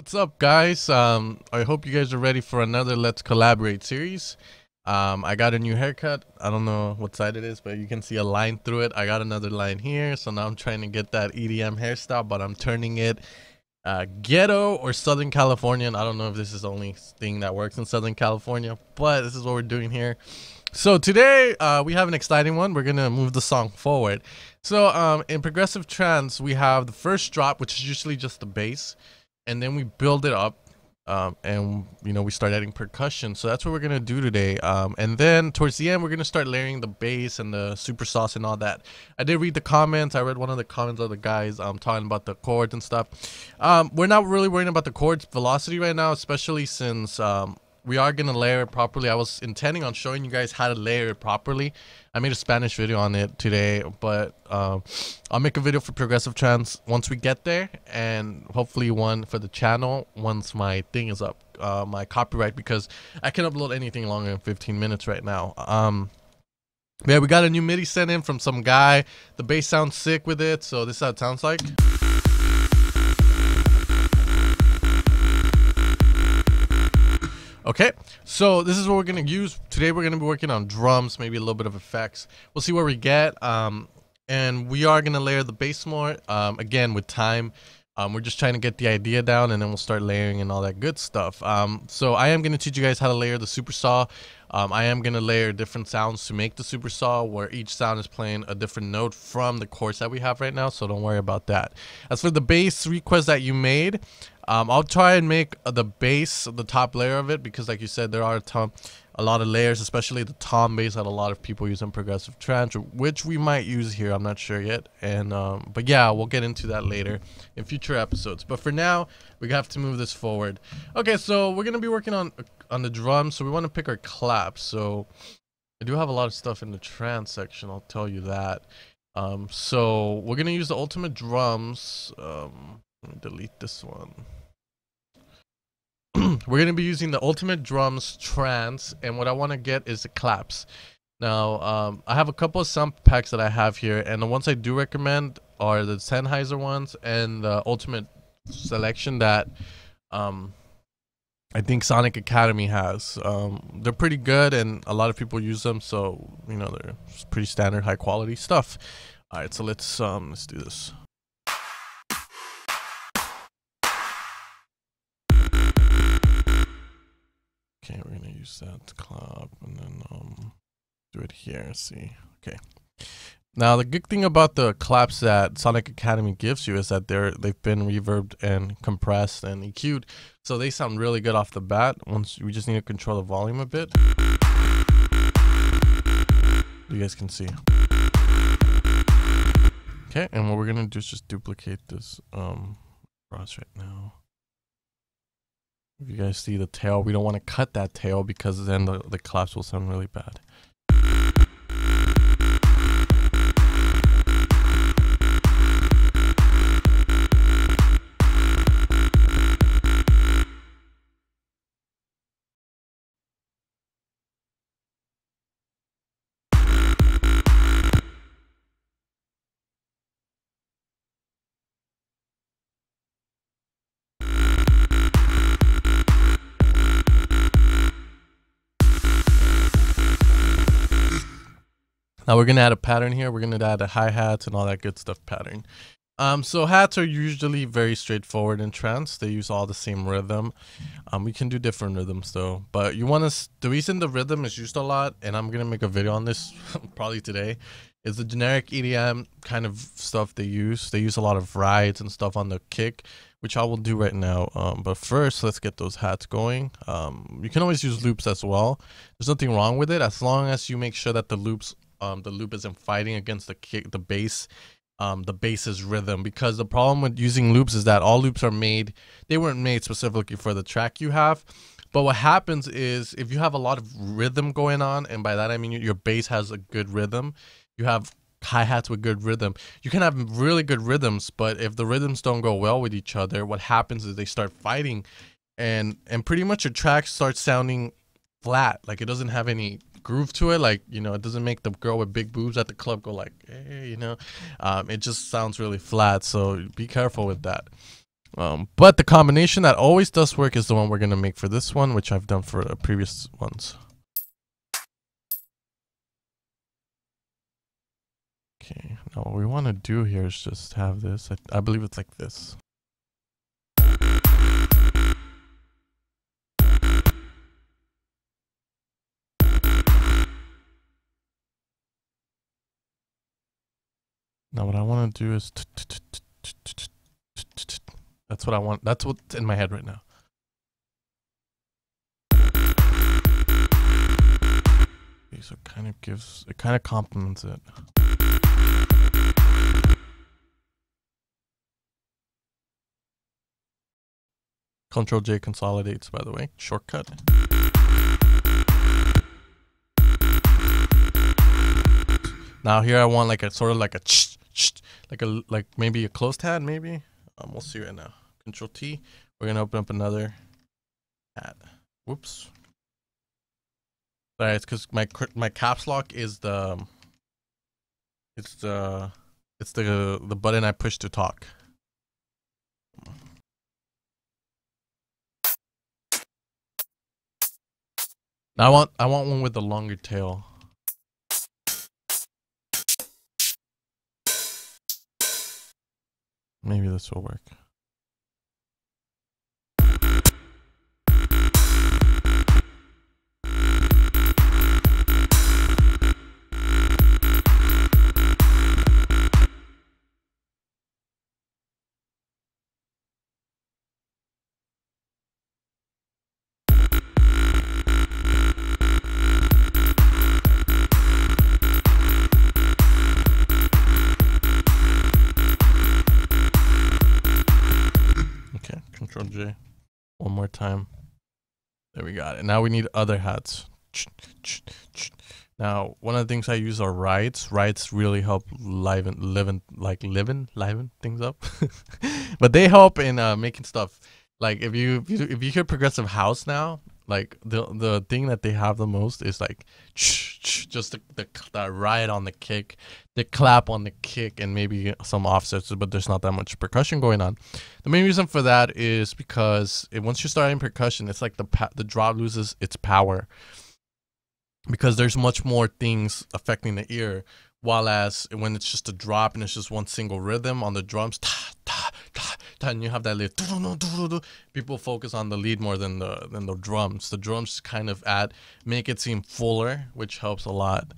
What's up, guys? I hope you guys are ready for another Let's Collaborate series. I got a new haircut. I don't know what side it is, but you can see a line through it. I got another line here, so now I'm trying to get that EDM hairstyle, but I'm turning it ghetto or Southern Californian. I don't know if this is the only thing that works in Southern California, but this is what we're doing here. So today we have an exciting one. We're gonna move the song forward. So in progressive trance, we have the first drop, which is usually just the bass, and then we build it up, and we start adding percussion. So that's what we're gonna do today. And then towards the end, we're gonna start layering the bass and the super sauce and all that. I did read the comments. I read one of the comments of the guys talking about the chords and stuff. We're not really worrying about the chords velocity right now, especially since we are gonna layer it properly. I was intending on showing you guys how to layer it properly. I made a Spanish video on it today, but I'll make a video for progressive trance once we get there, and hopefully one for the channel once my thing is up, my copyright, because I can upload anything longer than 15 minutes right now. Yeah, we got a new MIDI sent in from some guy. The bass sounds sick with it, so this is how it sounds like. Okay, so this is what we're gonna use today. We're gonna be working on drums, maybe a little bit of effects. We'll see where we get, and we are gonna layer the bass more. Again, with time, we're just trying to get the idea down, and then we'll start layering and all that good stuff. So I am gonna teach you guys how to layer the super saw. I am gonna layer different sounds to make the super saw, where each sound is playing a different note from the chords that we have right now. So don't worry about that. As for the bass request that you made, I'll try and make the bass the top layer of it, because like you said, there are a lot of layers, especially the tom bass that a lot of people use in progressive trance, which we might use here. I'm not sure yet. And but yeah, we'll get into that later in future episodes. But for now, we have to move this forward. Okay, so we're gonna be working on the drums. So we want to pick our claps. So I do have a lot of stuff in the trance section, I'll tell you that. So we're gonna use the ultimate drums. Let me delete this one. We're going to be using the ultimate drums trance, and what I want to get is the claps. Now I have a couple of sound packs that I have here, and the ones I do recommend are the Sennheiser ones and the ultimate selection that I think Sonic Academy has. They're pretty good, and a lot of people use them, so they're pretty standard high quality stuff. All right, so let's do this. Okay, we're gonna use that clap and then do it here. See, okay. Now the good thing about the claps that Sonic Academy gives you is that they've been reverbed and compressed and EQ'd, so they sound really good off the bat. Once we just need to control the volume a bit. You guys can see. Okay, and what we're gonna do is just duplicate this cross right now. If you guys see the tail, we don't want to cut that tail because then the claps will sound really bad. Now we're gonna add a pattern here. We're gonna add a hi-hats and all that good stuff pattern. So hats are usually very straightforward in trance. They use all the same rhythm. We can do different rhythms though, but the reason the rhythm is used a lot, and I'm gonna make a video on this probably today, is the generic EDM kind of stuff they use. They use a lot of rides and stuff on the kick, which I will do right now. But first, let's get those hats going. You can always use loops as well. There's nothing wrong with it, as long as you make sure that the loop isn't fighting against the bass's rhythm, because the problem with using loops is that all loops they weren't made specifically for the track you have. But what happens is, if you have a lot of rhythm going on, and by that I mean your bass has a good rhythm, you have hi-hats with good rhythm, you can have really good rhythms, but if the rhythms don't go well with each other, what happens is they start fighting, and pretty much your track starts sounding flat, like it doesn't have any groove to it. Like, it doesn't make the girl with big boobs at the club go like, hey, it just sounds really flat. So be careful with that. But the combination that always does work is the one we're gonna make for this one, which I've done for the previous ones. Okay, now what we want to do here is just have this. I believe it's like this. Now what I want to do is that's what I want. That's what's in my head right now. Okay, so it kind of complements it. Control J consolidates, by the way, shortcut. Now here I want like a sort of like a like maybe a closed hat, maybe. We'll see right now. Control T. We're gonna open up another hat. Whoops. Sorry, it's because my caps lock is the button I push to talk. Now I want one with the longer tail. Maybe this will work. Control J. One more time. There we got it. Now we need other hats. Now, one of the things I use are rides. Rides really help liven things up. But they help in making stuff. Like if you hear progressive house now, like the thing that they have the most is like just the ride on the kick, the clap on the kick, and maybe some offsets, but there's not that much percussion going on. The main reason for that is because once you start in percussion, it's like the drop loses its power because there's much more things affecting the ear. While as when it's just a drop and it's just one single rhythm on the drums, and you have that lead, people focus on the lead more than the drums. The drums kind of make it seem fuller, which helps a lot.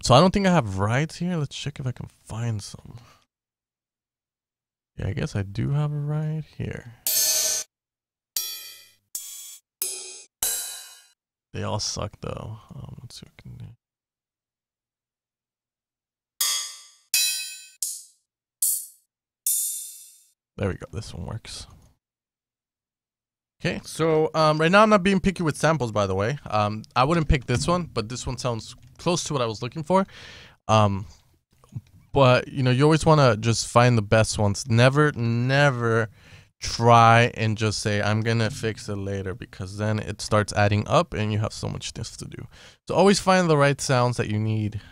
So I don't think I have rides here. Let's check if I can find some. Yeah, I guess I do have a ride here. They all suck though. Let's see what we can do. There we go. This one works. Okay, so right now I'm not being picky with samples, by the way. I wouldn't pick this one, but this one sounds close to what I was looking for. But you know, you always want to just find the best ones. Never try and just say I'm gonna fix it later, because then it starts adding up and you have so much stuff to do. So always find the right sounds that you need,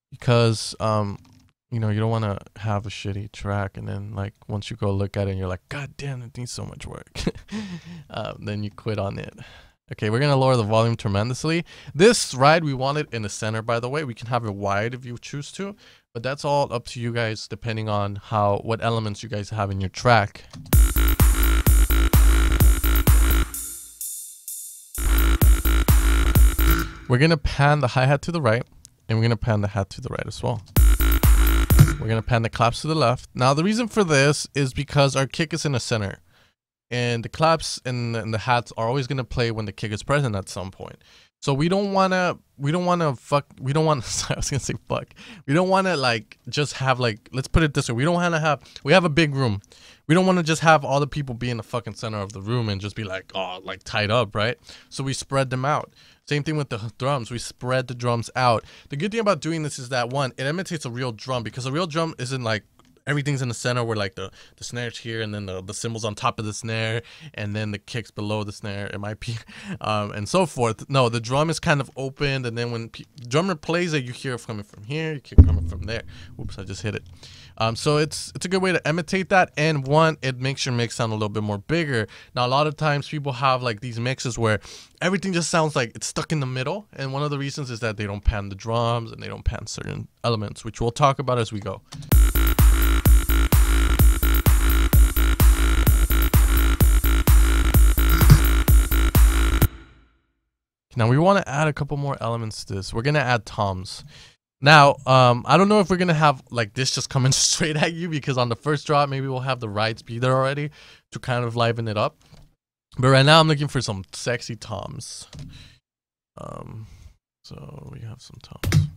because you know, you don't want to have a shitty track and then like once you go look at it and you're like, god damn, it needs so much work. Then you quit on it. Okay, we're gonna lower the volume tremendously. This ride we want it in the center, by the way. We can have it wide if you choose to, but that's all up to you guys depending on what elements you guys have in your track. We're gonna pan the hi-hat to the right, and we're gonna pan the hat to the right as well. We're gonna pan the claps to the left. Now the reason for this is because our kick is in the center, and the claps and the hats are always gonna play when the kick is present at some point. So we don't wanna fuck. We don't want. Sorry, I was gonna say fuck. We don't wanna like just have like. Let's put it this way. We don't wanna have. We have a big room. We don't want to just have all the people be in the fucking center of the room and just be like, oh, like tied up, right? So we spread them out. Same thing with the drums. We spread the drums out. The good thing about doing this is that, one, it imitates a real drum, because a real drum isn't like, everything's in the center where like the snare's here, and then the cymbals on top of the snare, and then the kicks below the snare. It might be and so forth. No, the drum is kind of opened, and then when the drummer plays it, you hear it coming from here, you hear it coming from there. Oops, I just hit it. So it's a good way to imitate that, and one, it makes your mix sound a little bit more bigger. Now a lot of times people have like these mixes where everything just sounds like it's stuck in the middle, and one of the reasons is that they don't pan the drums and they don't pan certain elements, which we'll talk about as we go. Now we want to add a couple more elements to this. We're gonna add toms. Now, I don't know if we're gonna have like this just coming straight at you, because on the first drop maybe we'll have the right speed there already to kind of liven it up. But right now I'm looking for some sexy toms. So we have some toms.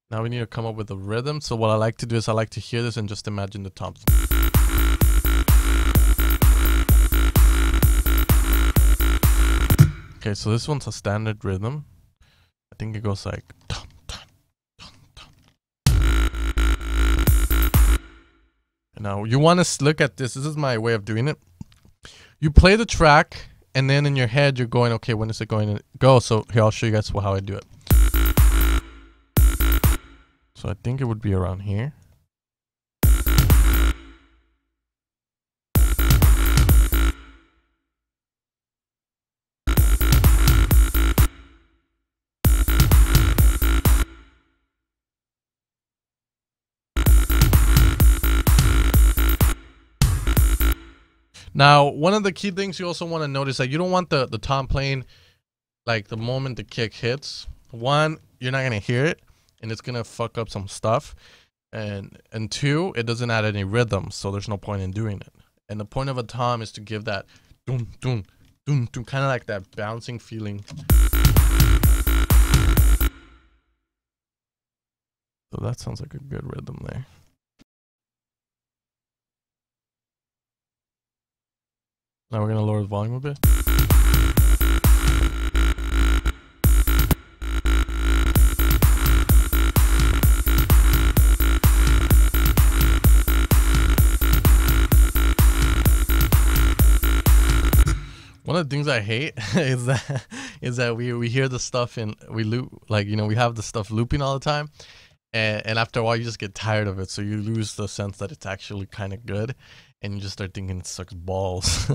Now we need to come up with a rhythm. So what I like to do is I like to hear this and just imagine the toms. Okay, so this one's a standard rhythm. I think it goes like tom, tom, tom, tom. And now you want to look at this. This is my way of doing it. You play the track, and then in your head you're going, okay, when is it going to go? So here, I'll show you guys how I do it. So I think it would be around here. Now, one of the key things you also want to notice that you don't want the tom playing like the moment the kick hits. One, you're not gonna hear it, and it's gonna fuck up some stuff, and two, it doesn't add any rhythm, so there's no point in doing it. And the point of a tom is to give that doom doom doom doom, kind of like that bouncing feeling. So that sounds like a good rhythm there. Now we're gonna lower the volume a bit. One of the things I hate is that we hear the stuff and we loop, like, you know, we have the stuff looping all the time, and after a while you just get tired of it, so you lose the sense that it's actually kind of good, and you just start thinking it sucks balls.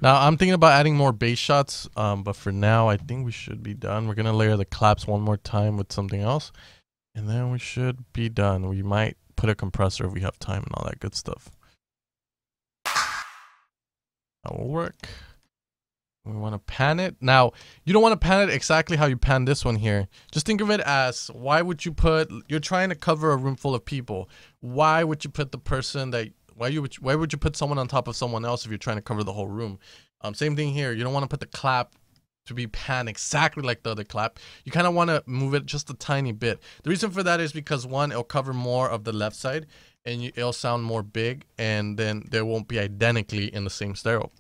Now I'm thinking about adding more bass shots, but for now I think we should be done. We're gonna layer the claps one more time with something else, and then we should be done. We might put a compressor if we have time and all that good stuff. That will work. We want to pan it. Now, you don't want to pan it exactly how you pan this one here. Just think of it as, why would you put, you're trying to cover a room full of people. Why would you put the person that, why would you put someone on top of someone else if you're trying to cover the whole room? Same thing here. You don't want to put the clap to be panned exactly like the other clap. You kind of want to move it just a tiny bit. The reason for that is because, one, it'll cover more of the left side, and it'll sound more big, and then they won't be identically in the same stereo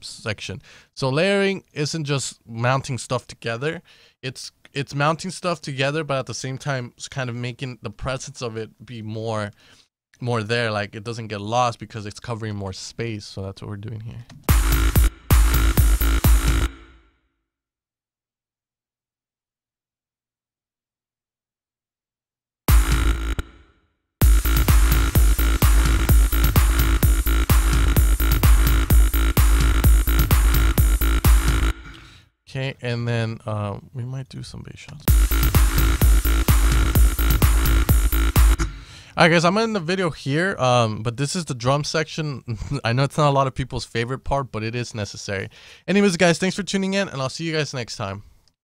section. So layering isn't just mounting stuff together. It's mounting stuff together, but at the same time, it's kind of making the presence of it be more there, like it doesn't get lost because it's covering more space. So that's what we're doing here. Okay, and then we might do some bass shots. Alright guys, I'm in the video here, but this is the drum section. I know it's not a lot of people's favorite part, but it is necessary. Anyways guys, thanks for tuning in, and I'll see you guys next time.